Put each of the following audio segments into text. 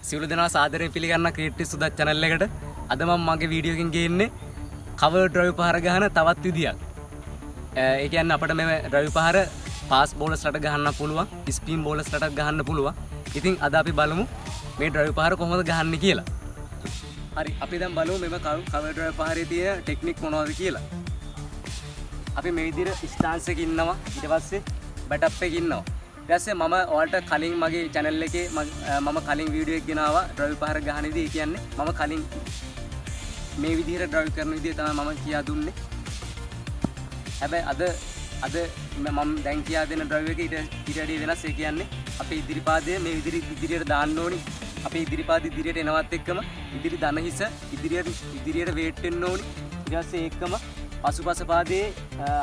සියලු දෙනා සාදරයෙන් පිළිගන්න ක්‍රියේටිව් සුදත් channel එකට අද මම මගේ වීඩියෝ එකකින් ගේන්නේ cover drive පහර ගහන තවත් විදියක්. ඒ කියන්නේ අපිට මේ drive පහර fast bowlers ලට ගහන්න පුළුවන්, spin bowlers ලට ගහන්න පුළුවන්. ඉතින් අද අපි බලමු මේ drive පහර කොහොමද ගහන්නේ කියලා. හරි අපි දැන් බලමු මේ cover drive පහරේ තියෙන ටෙක්නික් මොනවද කියලා. අපි මේ විදිහට stance එකක ඉන්නවා, ඊට පස්සේ bat up එකක ඉන්නවා. ඊට පස්සේ මම ඔයාලට කලින් මගේ channel එකේ මම කලින් වීඩියෝ එකක් ගෙනාවා drive පහර ගහනදී. ඒ කියන්නේ මම කලින් මේ විදිහට drive කරන විදිහ තමයි මම කියා දුන්නේ. හැබැයි අද මම දැන් කියා දෙන drive එක ඊට වැඩි වෙනස්. ඒ කියන්නේ අපේ ඉදිරිපාදයේ මේ ඉදිරියට දාන්න ඕනි. අපේ ඉදිරිපාද ඉදිරියට එනවත් එක්කම ඉදිරි දන හිස ඉදිරියට weight වෙන්න ඕනි. ඊට පස්සේ ඒකම පසුපස පාදයේ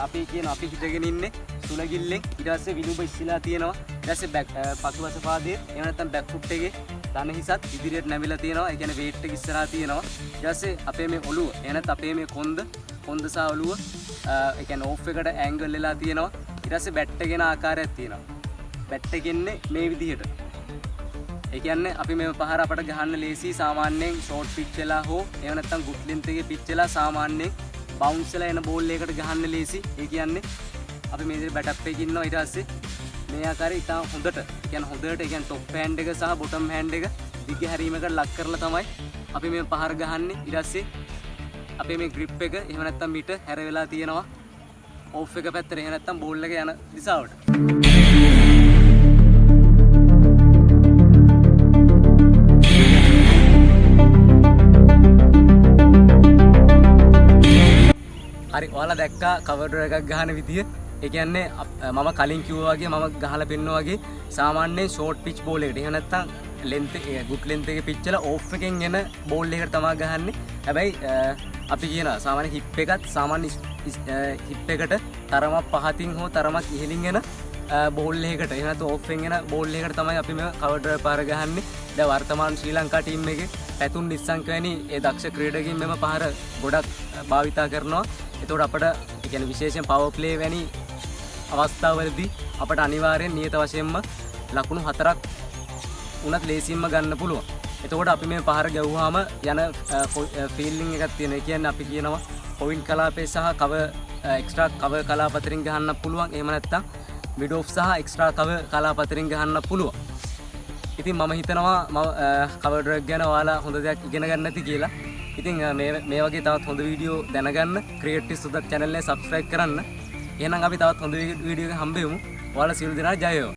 අපි හිටගෙන ඉන්නේ සුලගිල්ලෙන්. ඊට පස්සේ විලුඹ ඉස්සලා තියෙනවා. ඊට පස්සේ පසුපස පාදයේ එහෙම නැත්නම් back foot එකේ දන හිසත් ඉදිරියට නැමිලා තියෙනවා. ඒ කියන්නේ weight එක ඉස්සරහා තියෙනවා. ඊට පස්සේ අපේ මේ ඔළුව එහෙනම් අපේ මේ කොන්ද සහ ඔළුව ඒ කියන්නේ off එකට angle වෙලා තියෙනවා. ඊට පස්සේ bat එකේන ආකාරයක් තියෙනවා. bat එකෙන්නේ මේ විදිහට. ඒ කියන්නේ අපි මේ පහර අපට ගහන්න ලේසි. සාමාන්‍යයෙන් short pitch වෙලා හෝ එහෙම නැත්නම් good length එකේ pitch වෙලා සාමාන්‍යයෙන් bounce වෙලා එන බෝල් එකකට ගහන්න ලේසි. ඒ කියන්නේ අපි මේ විදිහට bat up එකේ ඉන්නවා. ඊට පස්සේ මේ ආකාරයෙන් ඉතාල හොඳට ඒ කියන්නේ top hand එක සහ bottom hand එක දිග හැරීමකට ලක් කරලා තමයි අපි මේ පහර ගහන්නේ. ඊට පස්සේ අපේ මේ grip එක එහෙම නැත්නම් මිට හැර වෙලා තියෙනවා off එක පැත්තට. එහෙම නැත්නම් බෝල් එක යන දිශාවට. හරි ඔයාලා දැක්කා cover drive එකක් ගහන විදිය. ඒ කියන්නේ මම කලින් කිව්වා වගේ මම ගහලා පෙන්නුවා වගේ සාමාන්‍යයෙන් short pitch ball එකට එහෙම නැත්නම් length එක good length එකේ pitch වල off එකෙන් එන ball එකකට තමයි ගහන්නේ. හැබැයි අපි කියනවා සාමාන්‍ය hip එකත් සාමාන්‍ය hip එකට තරමක් පහතින් හෝ තරමක් ඉහළින් එන ball එකකට එහෙම නැත්නම් off එකෙන් එන ball එකකට තමයි අපි මේ cover drive පහර ගහන්නේ. දැන් වර්තමාන ශ්‍රී ලංකා ටීම් එකේ පැතුම් නිස්සංක වැනි ඒ දක්ෂ ක්‍රීඩකයින් මෙම පහර ගොඩක් භාවිතා කරනවා. එතකොට අපිට ඒ කියන්නේ විශේෂයෙන් power play වැනි අවස්ථාවලදී අපට අනිවාර්යෙන් නියත වශයෙන්ම ලකුණු 4ක් උනත් ලේසියෙන්ම ගන්න පුළුවන්. එතකොට අපි මේ පහර ගැව්වහම යන ෆීල්ඩින් එකක් තියෙනවා. ඒ කියන්නේ අපි කියනවා පොයින්ට් කලාපේ සහ එක්ස්ට්‍රා කවර් කලාප අතරින් ගහන්න පුළුවන්. එහෙම නැත්නම් මිඩ් ඔෆ් සහ එක්ස්ට්‍රා කවර් කලාප අතරින් ගහන්න පුළුවන්. ඉතින් මම හිතනවා කවර් ඩ්‍රයිව් ගැන ඔයාලා හොඳ දෙයක් ඉගෙන ගන්න ඇති කියලා. ඉතින් මේ වගේ තවත් හොඳ වීඩියෝ දැනගන්න ක්‍රියේටිව් සුදත් channel එක subscribe කරන්න. එහෙනම් අපි තවත් හොඳ වීඩියෝ එකක් හම්බෙමු. ඔයාලා සියලු දෙනා ජය වේවා.